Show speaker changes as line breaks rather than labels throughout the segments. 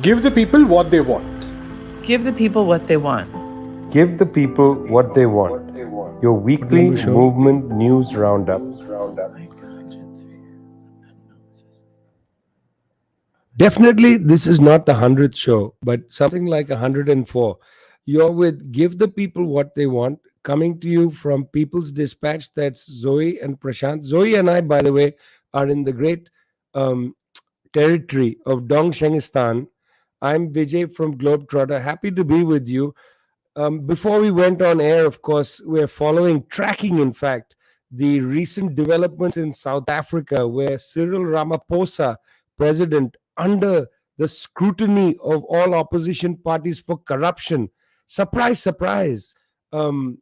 Give the people what they want.
Give the people what they want.
Give the people what they want. Your weekly movement news roundup. Definitely, this is not the 100th show, but something like 104. You're with Give the People What They Want, coming to you from People's Dispatch. That's Zoe and Prashant. Zoe and I, by the way, are in the great um, territory of Dongshengistan. I'm Vijay from Globetrotter. Happy to be with you. Before we went on air, of course, we're tracking, in fact, the recent developments in South Africa, where Cyril Ramaphosa, president, under the scrutiny of all opposition parties for corruption, surprise, surprise, um,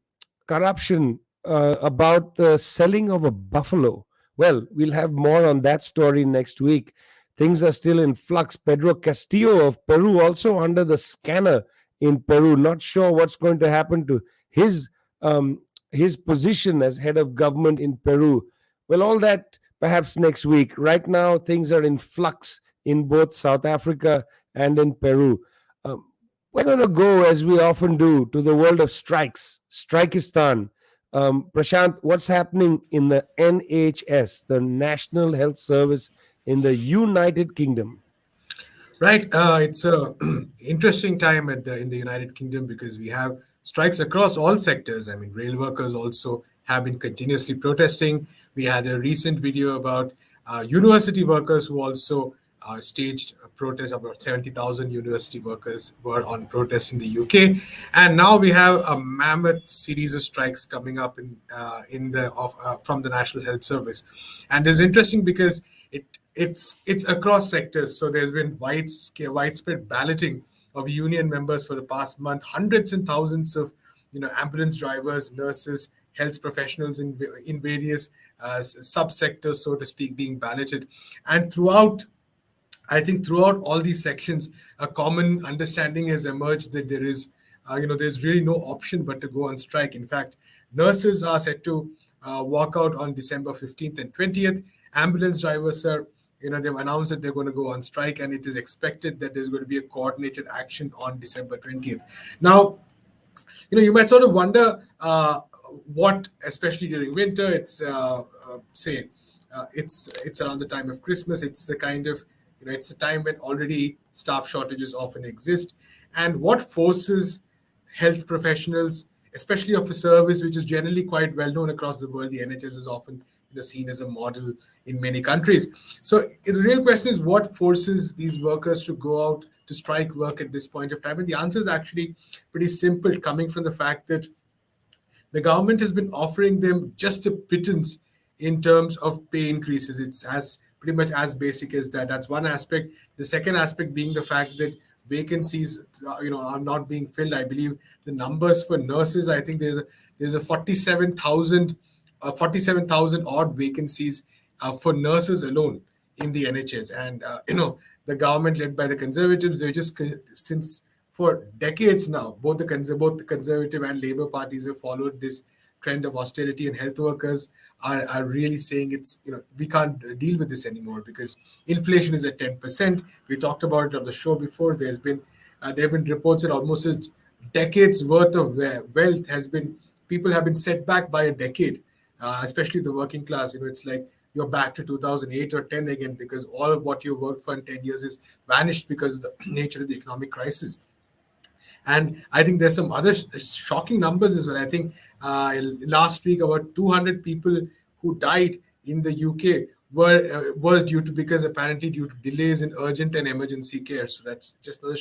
corruption about the selling of a buffalo. Well, we'll have more on that story next week. Things are still in flux. Pedro Castillo of Peru also under the scanner in Peru. Not sure what's going to happen to his his position as head of government in Peru. Well, all that perhaps next week. Right now, things are in flux in both South Africa and in Peru. Um, we're going to go, as we often do, to the world of strikes, Strikistan. Prashant, what's happening in the NHS, the National Health Service in the United Kingdom?
Right. It's a interesting time in the United Kingdom because we have strikes across all sectors. I mean, rail workers also have been continuously protesting. We had a recent video about university workers who also staged a protest. About 70,000 university workers were on protest in the UK, and now we have a mammoth series of strikes coming up from the National Health Service, and it's interesting because it's across sectors. So there's been widespread balloting of union members for the past month. Hundreds and thousands of ambulance drivers, nurses, health professionals in various subsectors, so to speak, being balloted. And throughout all these sections, a common understanding has emerged that there's really no option but to go on strike. In fact, nurses are set to walk out on December 15th and 20th. Ambulance drivers are they've announced that they're going to go on strike, and it is expected that there's going to be a coordinated action on December 20th. Now, you might sort of wonder what, especially during winter, it's around the time of Christmas. It's the kind of, it's a time when already staff shortages often exist. And what forces health professionals, especially of a service which is generally quite well known across the world, the NHS is often seen as a model in many countries. So the real question is, what forces these workers to go out to strike work at this point of time? And the answer is actually pretty simple, coming from the fact that the government has been offering them just a pittance in terms of pay increases. It's as pretty much as basic as that. That's one aspect. The second aspect being the fact that vacancies are not being filled. I believe the numbers for nurses, I think there's a 47,000 odd vacancies for nurses alone in the NHS. And the government led by the Conservatives, they just since for decades now, both the Conservative and Labour parties have followed this trend of austerity, and health workers are really saying we can't deal with this anymore because inflation is at 10%. We talked about it on the show before. There have been reports that almost a decade's worth of wealth people have been set back by a decade, especially the working class. It's like you're back to 2008 or 10 again, because all of what you worked for in 10 years is vanished because of the nature of the economic crisis. And I think there's some other shocking numbers as well. I think last week about 200 people who died in the UK were due to delays in urgent and emergency care. So that's just another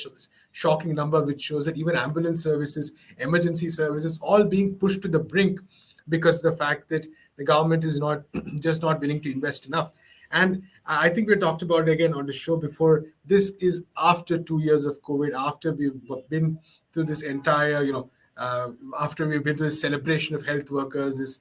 shocking number, which shows that even ambulance services, emergency services, all being pushed to the brink because of the fact that the government is not willing to invest enough. And I think we talked about it again on the show before. This is after 2 years of COVID, after we've been through this entire, after we've been through this celebration of health workers, this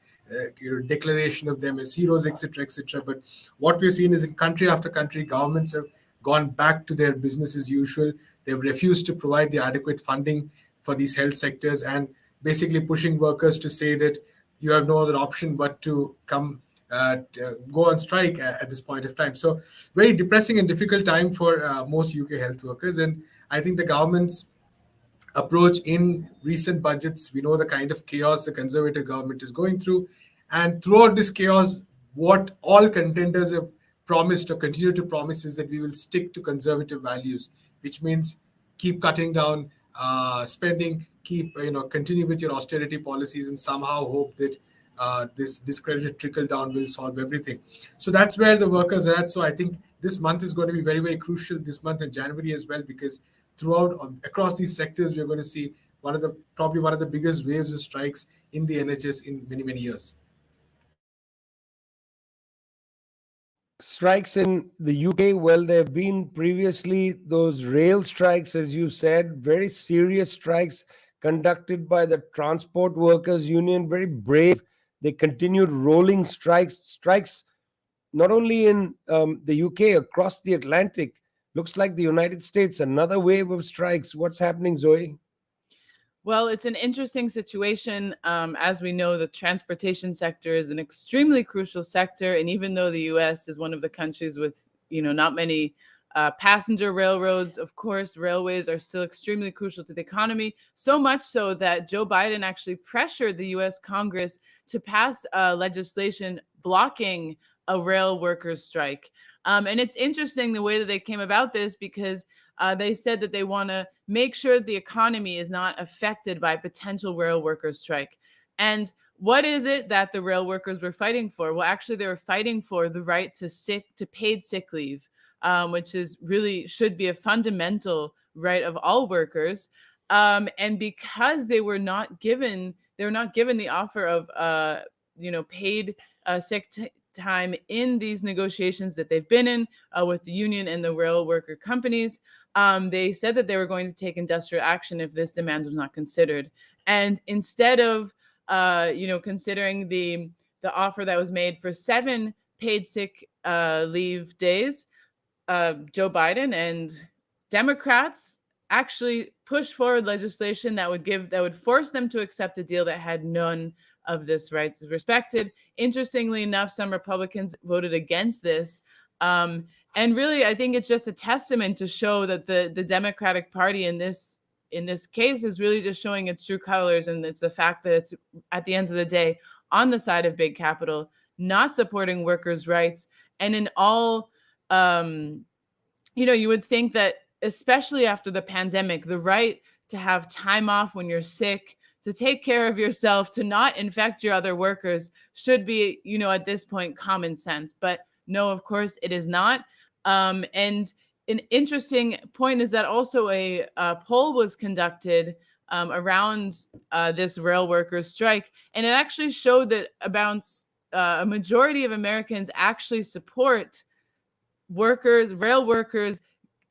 declaration of them as heroes, etc., etc. But what we've seen is in country after country, governments have gone back to their business as usual. They've refused to provide the adequate funding for these health sectors, and basically pushing workers to say that you have no other option but to come go on strike at this point of time. So very depressing and difficult time for most UK health workers. And I think the government's approach in recent budgets, we know the kind of chaos the Conservative government is going through. And throughout this chaos, what all contenders have promised or continue to promise is that we will stick to conservative values, which means keep cutting down spending, keep continue with your austerity policies, and somehow hope that this discredited trickle down will solve everything. So that's where the workers are at. So I think this month is going to be very, very crucial, this month and January as well, because throughout across these sectors, we're going to see probably one of the biggest waves of strikes in the NHS in many, many years.
Strikes in the UK, well, there have been previously those rail strikes, as you said, very serious strikes conducted by the Transport Workers Union, very brave. They continued rolling strikes not only in the UK, across the Atlantic. Looks like the United States, another wave of strikes. What's happening, Zoe?
Well, it's an interesting situation. As we know, the transportation sector is an extremely crucial sector. And even though the US is one of the countries with, not many passenger railroads, of course, railways are still extremely crucial to the economy. So much so that Joe Biden actually pressured the US Congress to pass legislation blocking a rail workers' strike. And it's interesting the way that they came about this, because they said that they want to make sure the economy is not affected by potential rail workers' strike. And what is it that the rail workers were fighting for? Well, actually, they were fighting for the right to paid sick leave, which is really should be a fundamental right of all workers. And because they were not given the offer of paid sick time in these negotiations that they've been in with the union and the rail worker companies. They said that they were going to take industrial action if this demand was not considered. And instead of, considering the offer that was made for 7 paid sick leave days, Joe Biden and Democrats actually pushed forward legislation that would force them to accept a deal that had none of this rights respected. Interestingly enough, some Republicans voted against this. And really, I think it's just a testament to show that the Democratic Party in this case is really just showing its true colors. And it's the fact that it's, at the end of the day, on the side of big capital, not supporting workers' rights. And in all, you would think that, especially after the pandemic, the right to have time off when you're sick, to take care of yourself, to not infect your other workers should be, at this point, common sense. But no, of course, it is not. And an interesting point is that also a poll was conducted around this rail workers strike. And it actually showed that about a majority of Americans actually support rail workers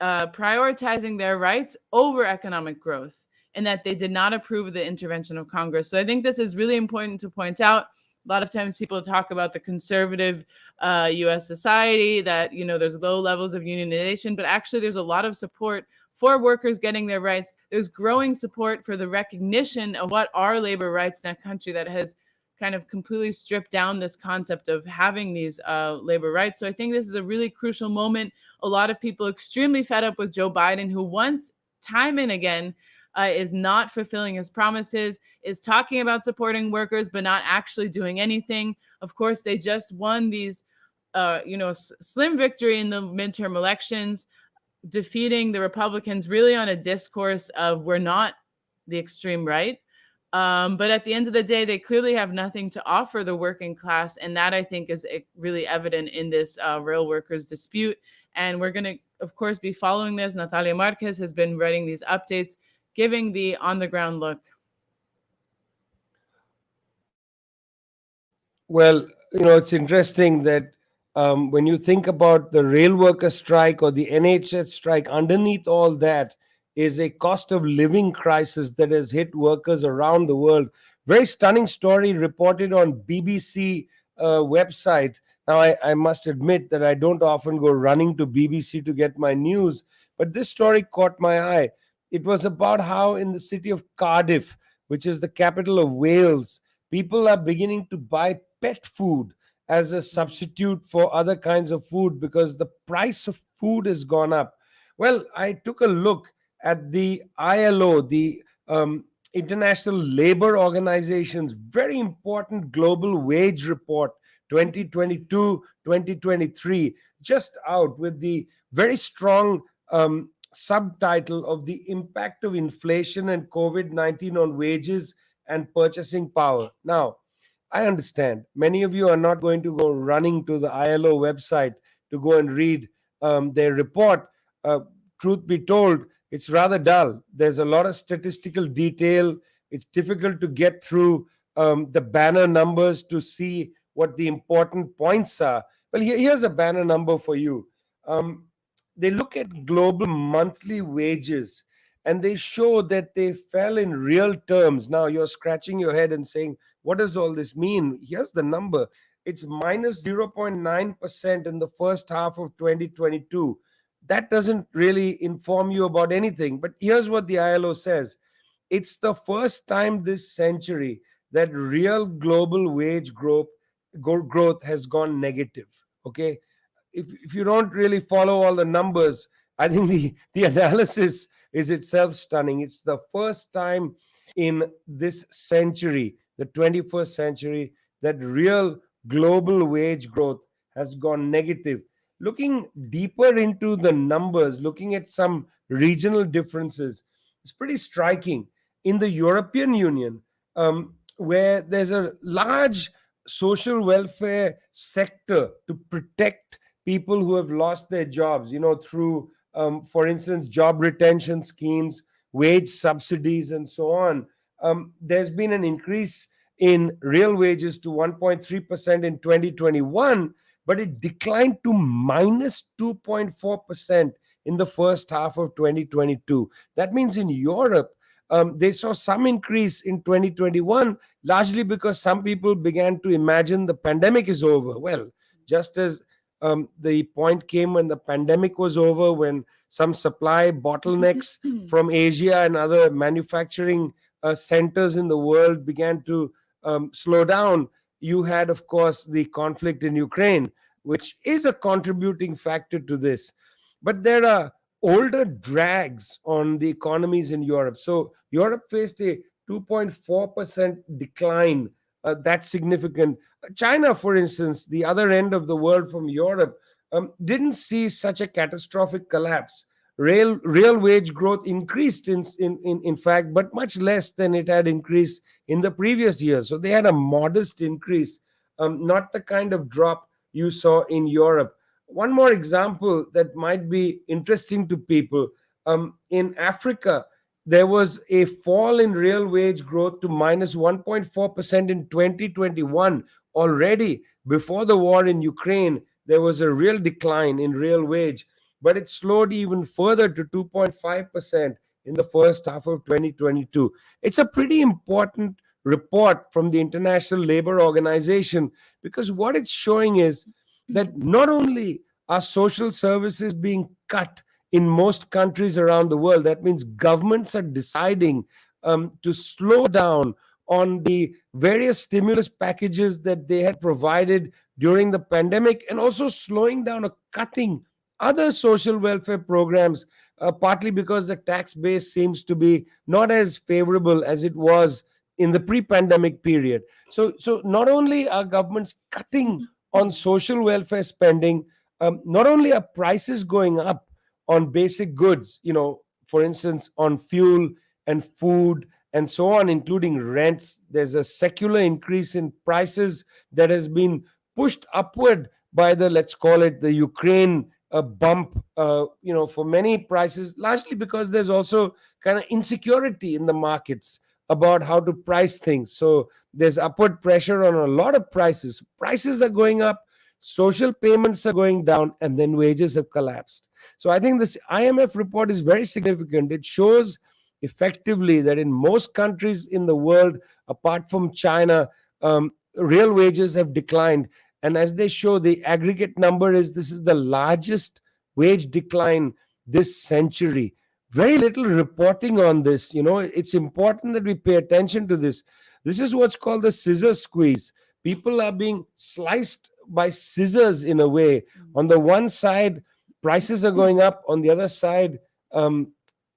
prioritizing their rights over economic growth, and that they did not approve of the intervention of Congress. So I think this is really important to point out. A lot of times people talk about the conservative U.S. society, that, there's low levels of unionization, but actually there's a lot of support for workers getting their rights. There's growing support for the recognition of what are labor rights in a country that has kind of completely stripped down this concept of having these labor rights. So I think this is a really crucial moment. A lot of people extremely fed up with Joe Biden, who once, time and again, is not fulfilling his promises, is talking about supporting workers, but not actually doing anything. Of course, they just won these, slim victory in the midterm elections, defeating the Republicans really on a discourse of we're not the extreme right. But at the end of the day, they clearly have nothing to offer the working class. And that, I think, is really evident in this rail workers dispute. And we're going to, of course, be following this. Natalia Marquez has been writing these updates, giving the on-the-ground look.
Well, it's interesting that when you think about the rail worker strike or the NHS strike, underneath all that is a cost of living crisis that has hit workers around the world. Very stunning story reported on BBC website. Now, I must admit that I don't often go running to BBC to get my news, but this story caught my eye. It was about how in the city of Cardiff, which is the capital of Wales, people are beginning to buy pet food as a substitute for other kinds of food because the price of food has gone up. Well, I took a look at the ILO, the International Labor Organization's very important global wage report 2022-2023, just out with the very strong subtitle of the impact of inflation and COVID-19 on wages and purchasing power. Now, I understand many of you are not going to go running to the ILO website to go and read their report. Uh, Truth be told, it's rather dull. There's a lot of statistical detail. It's difficult to get through the banner numbers to see what the important points are. Well, here's a banner number for you. Um, they look at global monthly wages and they show that they fell in real terms. Now you're scratching your head and saying, what does all this mean? Here's the number. It's minus 0.9% in the first half of 2022. That doesn't really inform you about anything. But here's what the ILO says. It's the first time this century that real global wage growth has gone negative. Okay. If you don't really follow all the numbers, I think the analysis is itself stunning. It's the first time in this century, the 21st century, that real global wage growth has gone negative. Looking deeper into the numbers, looking at some regional differences, it's pretty striking. In the European Union, where there's a large social welfare sector to protect people who have lost their jobs, through, for instance, job retention schemes, wage subsidies, and so on. There's been an increase in real wages to 1.3% in 2021, but it declined to minus 2.4% in the first half of 2022. That means in Europe, they saw some increase in 2021, largely because some people began to imagine the pandemic is over. Well, just as the point came when the pandemic was over, when some supply bottlenecks from Asia and other manufacturing centers in the world began to slow down. You had, of course, the conflict in Ukraine, which is a contributing factor to this. But there are older drags on the economies in Europe. So Europe faced a 2.4% decline. That's significant. China, for instance, the other end of the world from Europe, didn't see such a catastrophic collapse. Real wage growth increased in fact, but much less than it had increased in the previous year. So they had a modest increase, not the kind of drop you saw in Europe. One more example that might be interesting to people. In Africa, there was a fall in real wage growth to minus 1.4% in 2021. Already before the war in Ukraine, there was a real decline in real wage, but it slowed even further to 2.5% in the first half of 2022. It's a pretty important report from the International Labor Organization, because what it's showing is that not only are social services being cut in most countries around the world, that means governments are deciding to slow down on the various stimulus packages that they had provided during the pandemic, and also slowing down or cutting other social welfare programs, partly because the tax base seems to be not as favorable as it was in the pre-pandemic period. So not only are governments cutting on social welfare spending, not only are prices going up on basic goods, for instance, on fuel and food and so on, including rents. There's a secular increase in prices that has been pushed upward by the, let's call it, the Ukraine bump, for many prices, largely because there's also kind of insecurity in the markets about how to price things. So there's upward pressure on a lot of prices. Prices are going up, social payments are going down, and then wages have collapsed. So I think this IMF report is very significant. It shows effectively that in most countries in the world, apart from China, real wages have declined. And as they show, the aggregate number is this is the largest wage decline this century. Very little reporting on this. It's important that we pay attention to this. This is what's called the scissor squeeze. People are being sliced by scissors in a way. On the one side, prices are going up. On the other side,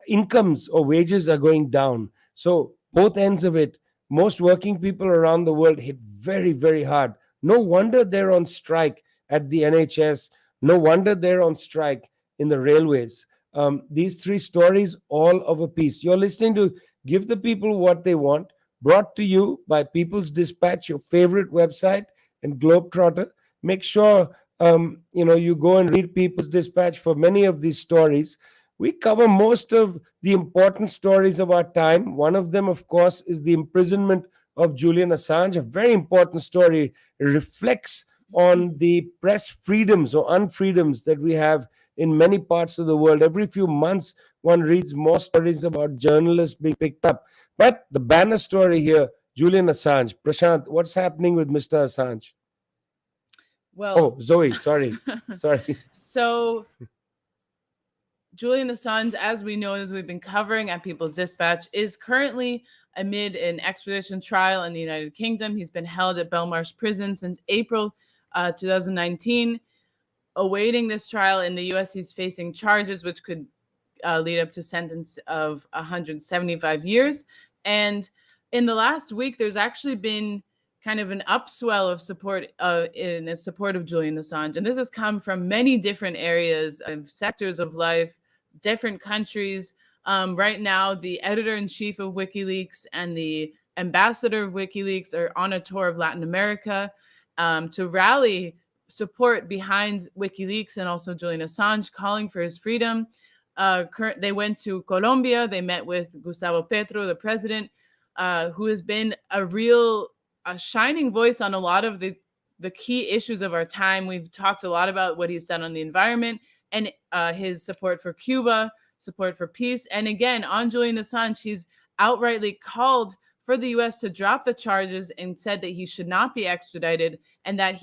incomes or wages are going down. So both ends of it, most working people around the world hit very, very hard. No wonder they're on strike at the NHS. No wonder they're on strike in the railways. These three stories, all of a piece. You're listening to Give the People What They Want, brought to you by People's Dispatch, your favorite website, and Globetrotter. Make sure you go and read People's Dispatch for many of these stories. We cover most of the important stories of our time. One of them, of course, is the imprisonment of Julian Assange, a very important story. It reflects on the press freedoms or unfreedoms that we have in many parts of the world. Every few months, one reads more stories about journalists being picked up. But the banner story here, Julian Assange. Prasanth, what's happening with Mr. Assange?
Well,
Zoe, sorry.
So Julian Assange, as we know, as we've been covering at People's Dispatch, is currently amid an extradition trial in the United Kingdom. He's been held at Belmarsh Prison since April 2019. Awaiting this trial in the US, he's facing charges which could lead up to a sentence of 175 years. And in the last week, there's actually been kind of an upswell of support in the support of Julian Assange. And this has come from many different areas and sectors of life, different countries. Right now, the editor-in-chief of WikiLeaks and the ambassador of WikiLeaks are on a tour of Latin America to rally support behind WikiLeaks and also Julian Assange, calling for his freedom. They went to Colombia. They met with Gustavo Petro, the president, who has been a shining voice on a lot of the key issues of our time. We've talked a lot about what he's done on the environment and his support for Cuba, support for peace. And again, on Julian Assange, he's outrightly called for the U.S. to drop the charges and said that he should not be extradited, and that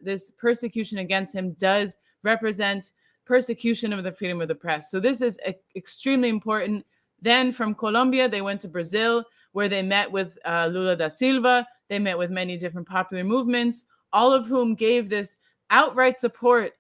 this persecution against him does represent persecution of the freedom of the press. So this is extremely important. Then from Colombia, they went to Brazil, where they met with Lula da Silva. They met with many different popular movements, all of whom gave this outright support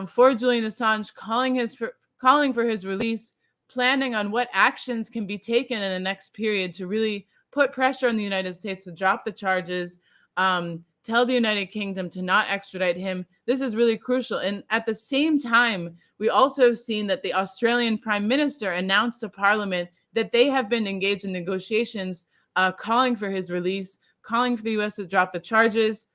for Julian Assange, calling for his release, planning on what actions can be taken in the next period to really put pressure on the United States to drop the charges, tell the United Kingdom to not extradite him. This is really crucial. And at the same time, we also have seen that the Australian Prime Minister announced to Parliament that they have been engaged in negotiations, calling for his release, calling for the U.S. to drop the charges.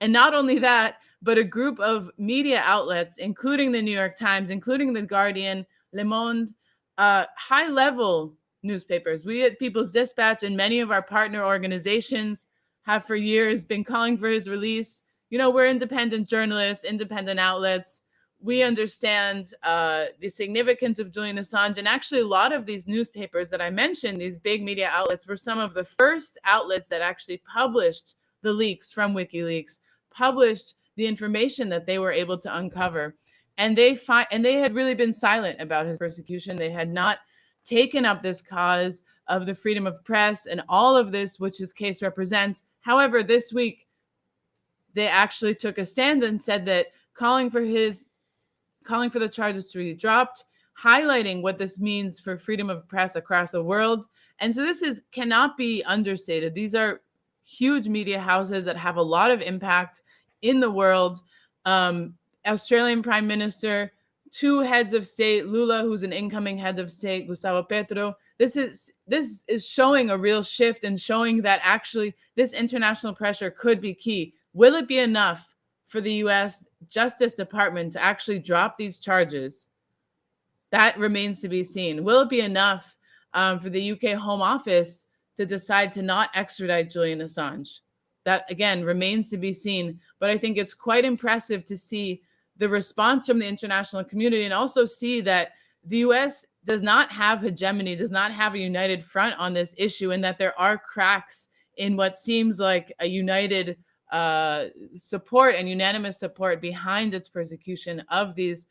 And not only that, but a group of media outlets, including the New York Times, including The Guardian, Le Monde, high-level newspapers. We at People's Dispatch and many of our partner organizations have for years been calling for his release. We're independent journalists, independent outlets. We understand the significance of Julian Assange. And actually, a lot of these newspapers that I mentioned, these big media outlets, were some of the first outlets that actually published the leaks from WikiLeaks, published the information that they were able to uncover. And they had really been silent about his persecution. They had not taken up this cause of the freedom of press and all of this, which his case represents. However, this week, they actually took a stand and said that calling for the charges to be dropped, highlighting what this means for freedom of press across the world. And so this cannot be understated. These are huge media houses that have a lot of impact in the world. Australian Prime Minister, two heads of state, Lula, who's an incoming head of state, Gustavo Petro. This is showing a real shift and showing that actually this international pressure could be key. Will it be enough for the U.S. Justice Department to actually drop these charges? That remains to be seen. Will it be enough for the UK Home Office to decide to not extradite Julian Assange? That, again, remains to be seen. But I think it's quite impressive to see the response from the international community and also see that the U.S. does not have hegemony, does not have a united front on this issue, and that there are cracks in what seems like a united support and unanimous support behind its persecution of these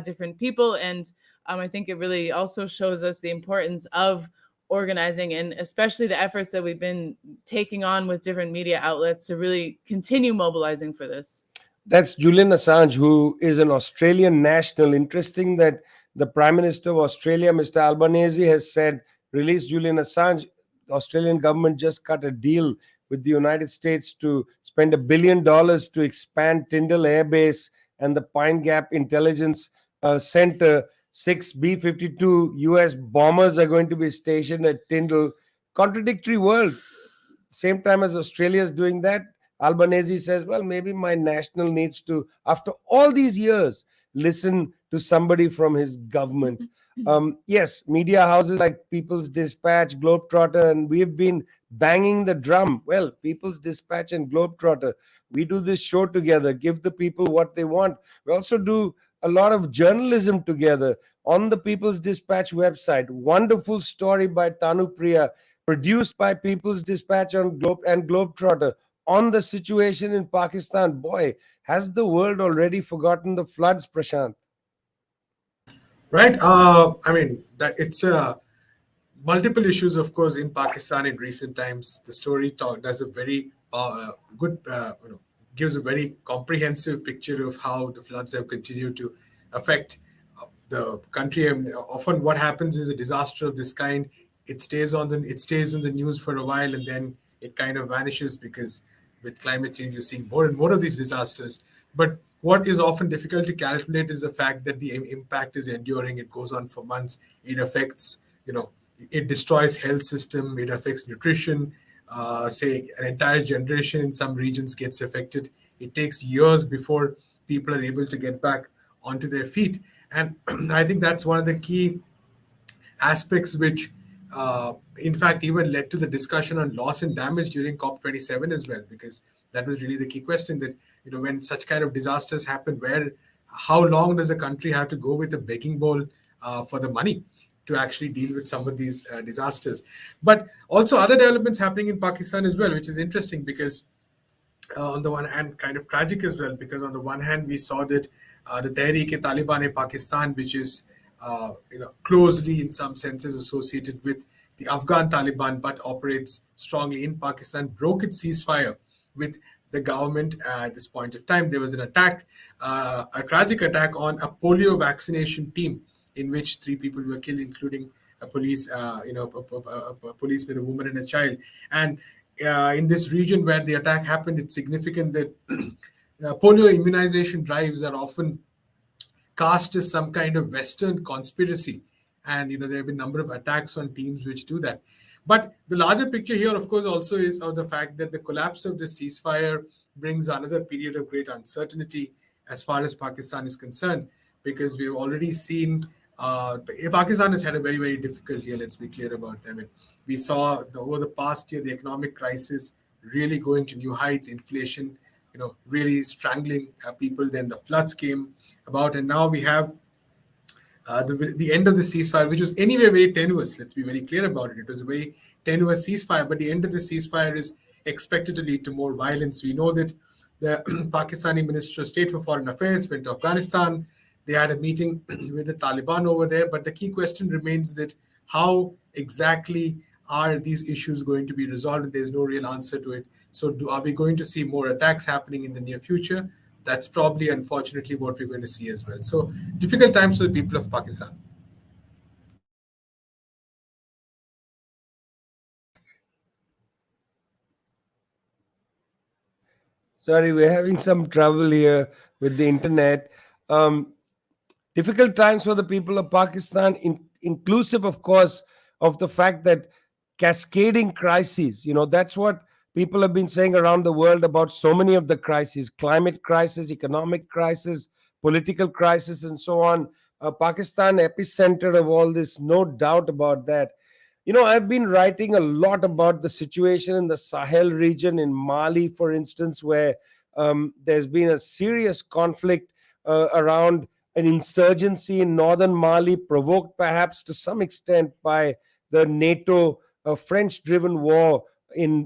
different people. And I think it really also shows us the importance of organizing, and especially the efforts that we've been taking on with different media outlets to really continue mobilizing for this.
That's Julian Assange, who is an Australian national. Interesting that the Prime Minister of Australia, Mr. Albanese, has said, release Julian Assange. The Australian government just cut a deal with the United States to spend $1 billion to expand Tyndall Air Base and the Pine Gap Intelligence Center. 6 B-52 US bombers are going to be stationed at Tyndall. Contradictory world. Same time as Australia is doing that, Albanese says, well, maybe my national needs to, after all these years, listen to somebody from his government. Yes, media houses like People's Dispatch, Globetrotter, and we've been banging the drum. Well, People's Dispatch and Globetrotter, we do this show together, give the people what they want. We also do a lot of journalism together on the People's Dispatch website. Wonderful story by Tanu Priya, produced by People's Dispatch on Globetrotter on the situation in Pakistan. Boy, has the world already forgotten the floods, Prashant?
Right. I mean, that it's multiple issues, of course, in Pakistan in recent times. The story does a very good, gives a very comprehensive picture of how the floods have continued to affect the country. And often, what happens is a disaster of this kind. It stays in the news for a while, and then it kind of vanishes, because with climate change, you're seeing more and more of these disasters. But what is often difficult to calculate is the fact that the impact is enduring. It goes on for months. It affects, it destroys health system. It affects nutrition. Say an entire generation in some regions gets affected. It takes years before people are able to get back onto their feet. And I think that's one of the key aspects which, in fact, even led to the discussion on loss and damage during COP27 as well, because that was really the key question, that when such kind of disasters happen, how long does a country have to go with a begging bowl for the money to actually deal with some of these disasters? But also other developments happening in Pakistan as well, which is interesting, because on the one hand, kind of tragic as well, because on the one hand, we saw that the Tehreek-e-Taliban in Pakistan, which is closely in some senses associated with the Afghan Taliban, but operates strongly in Pakistan, broke its ceasefire with the government at this point of time. There was an attack, a tragic attack on a polio vaccination team, in which 3 people were killed, including a policeman, a woman, and a child. And in this region where the attack happened, it's significant that polio immunization drives are often cast as some kind of Western conspiracy. And, there have been a number of attacks on teams which do that. But the larger picture here, of course, also is of the fact that the collapse of the ceasefire brings another period of great uncertainty as far as Pakistan is concerned, because we've already seen Pakistan has had a very, very difficult year. Let's be clear about it. I mean, we saw over the past year, the economic crisis really going to new heights, inflation, really strangling people. Then the floods came about, and now we have the end of the ceasefire, which was anyway very tenuous. Let's be very clear about it. It was a very tenuous ceasefire, but the end of the ceasefire is expected to lead to more violence. We know that the Pakistani Minister of State for Foreign Affairs went to Afghanistan. They had a meeting with the Taliban over there, but the key question remains that how exactly are these issues going to be resolved? There's no real answer to it. So are we going to see more attacks happening in the near future? That's probably, unfortunately, what we're going to see as well. So difficult times for the people of Pakistan.
Sorry, we're having some trouble here with the internet. Difficult times for the people of Pakistan, inclusive, of course, of the fact that cascading crises, that's what people have been saying around the world about so many of the crises: climate crisis, economic crisis, political crisis, and so on. Pakistan, epicenter of all this, no doubt about that. I've been writing a lot about the situation in the Sahel region, in Mali, for instance, where there's been a serious conflict around an insurgency in northern Mali, provoked perhaps to some extent by the NATO French-driven war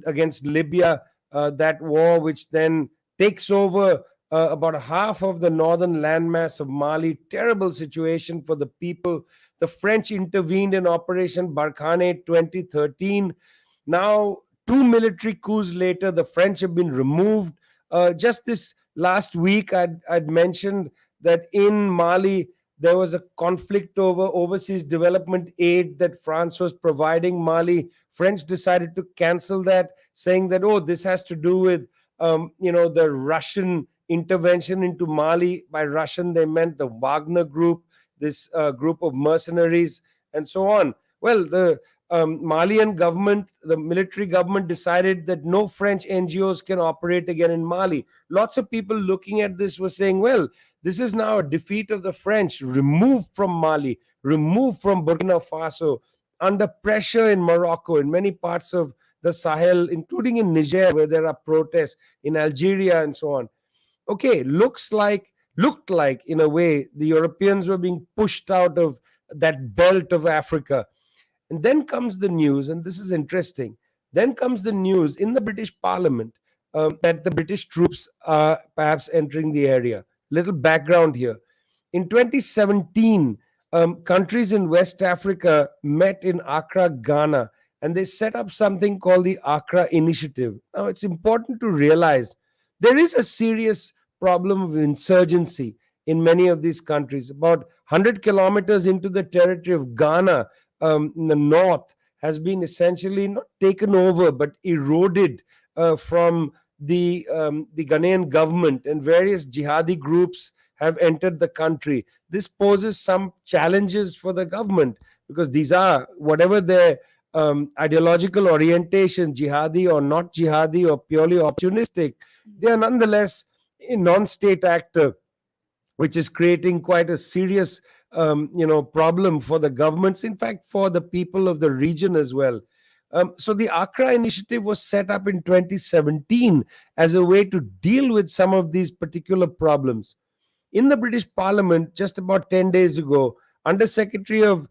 against Libya, that war which then takes over about half of the northern landmass of Mali. Terrible situation for the people. The French intervened in Operation Barkhane 2013. Now, 2 military coups later, the French have been removed. Just this last week I'd mentioned that in Mali there was a conflict over overseas development aid that France was providing Mali. French decided to cancel that, saying that, oh, this has to do with the Russian intervention into Mali. By Russian, they meant the Wagner group, this group of mercenaries, and so on. Well, the Malian government, the military government, decided that no French NGOs can operate again in Mali. Lots of people looking at this were saying, well, this is now a defeat of the French, removed from Mali, removed from Burkina Faso, under pressure in Morocco, in many parts of the Sahel, including in Niger, where there are protests, in Algeria, and so on. Okay, looked like in a way the Europeans were being pushed out of that belt of Africa. And then comes the news, and this is interesting. Then comes the news in the British Parliament that the British troops are perhaps entering the area. Little background here. In 2017, countries in West Africa met in Accra, Ghana, and they set up something called the Accra Initiative. Now, it's important to realize there is a serious problem of insurgency in many of these countries. About 100 kilometers into the territory of Ghana, in the north, has been essentially not taken over but eroded from the Ghanaian government, and various jihadi groups have entered the country. This poses some challenges for the government, because these are, whatever their ideological orientation, jihadi or not jihadi or purely opportunistic, they are nonetheless a non-state actor, which is creating quite a serious problem for the governments, in fact, for the people of the region as well. So the Accra Initiative was set up in 2017 as a way to deal with some of these particular problems. In the British Parliament, just about 10 days ago, Under Secretary of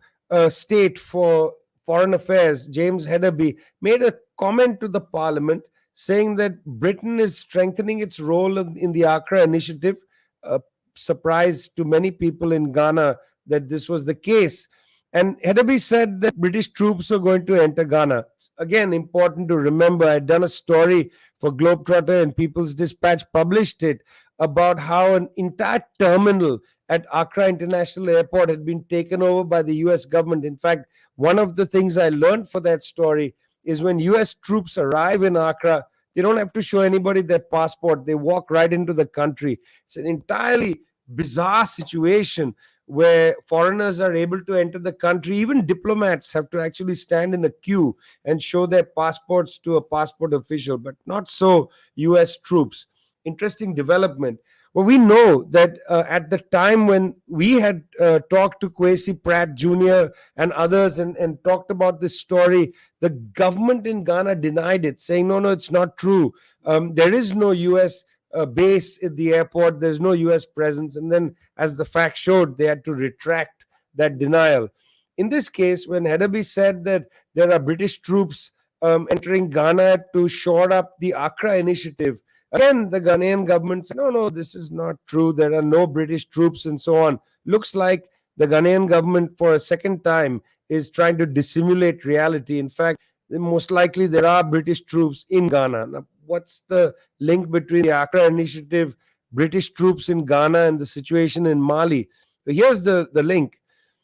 State for Foreign Affairs, James Hedderby, made a comment to the Parliament saying that Britain is strengthening its role in the Accra Initiative. Surprise to many people in Ghana that this was the case. And Hedderby said that British troops were going to enter Ghana. Again, important to remember, I'd done a story for Globetrotter and People's Dispatch, published it, about how an entire terminal at Accra International Airport had been taken over by the US government. In fact, one of the things I learned for that story is when US troops arrive in Accra, they don't have to show anybody their passport. They walk right into the country. It's an entirely bizarre situation where foreigners are able to enter the country. Even diplomats have to actually stand in a queue and show their passports to a passport official, but not so US troops. Interesting development. Well, we know that at the time when we had talked to Kwesi Pratt Jr. and others and talked about this story, the government in Ghana denied it, saying, no, it's not true. There is no US base at the airport. There's no US presence. And then, as the fact showed, they had to retract that denial. In this case, when Hedderby said that there are British troops entering Ghana to shore up the Accra Initiative, again, the Ghanaian government said, no, this is not true. There are no British troops and so on. Looks like the Ghanaian government, for a second time, is trying to dissimulate reality. In fact, most likely there are British troops in Ghana. Now, what's the link between the Accra Initiative, British troops in Ghana, and the situation in Mali? So here's the link.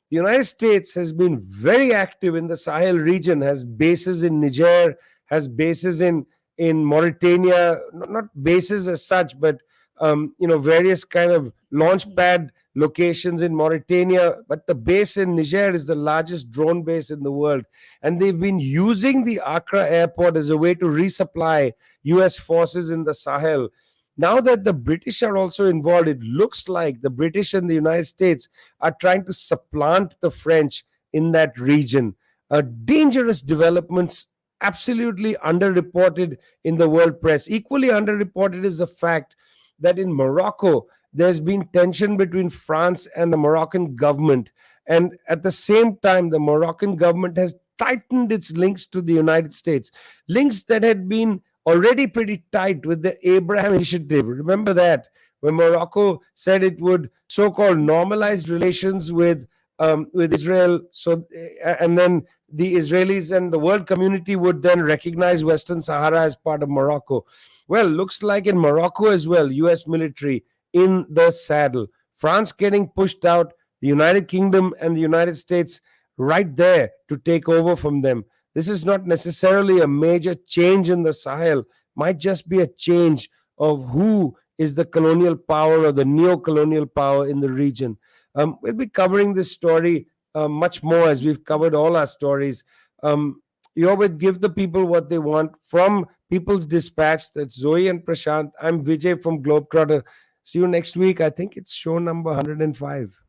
The United States has been very active in the Sahel region, has bases in Niger, has bases in Mauritania, not bases as such, but various kind of launch pad locations in Mauritania. But the base in Niger is the largest drone base in the world. And they've been using the Accra airport as a way to resupply US forces in the Sahel. Now that the British are also involved, it looks like the British and the United States are trying to supplant the French in that region. Dangerous developments, absolutely underreported in the world press. Equally underreported is the fact that in Morocco, there's been tension between France and the Moroccan government. And at the same time, the Moroccan government has tightened its links to the United States. Links that had been already pretty tight with the Abraham Initiative. Remember that, when Morocco said it would so-called normalize relations with Israel, and then the Israelis and the world community would then recognize Western Sahara as part of Morocco. Well, looks like in Morocco as well, US military in the saddle. France getting pushed out, the United Kingdom and the United States right there to take over from them. This is not necessarily a major change in the Sahel, might just be a change of who is the colonial power or the neo-colonial power in the region. We'll be covering this story much more as we've covered all our stories. You're with Give the People What They Want from People's Dispatch. That's Zoe and Prashant. I'm Vijay from Globetrotter. See you next week. I think it's show number 105.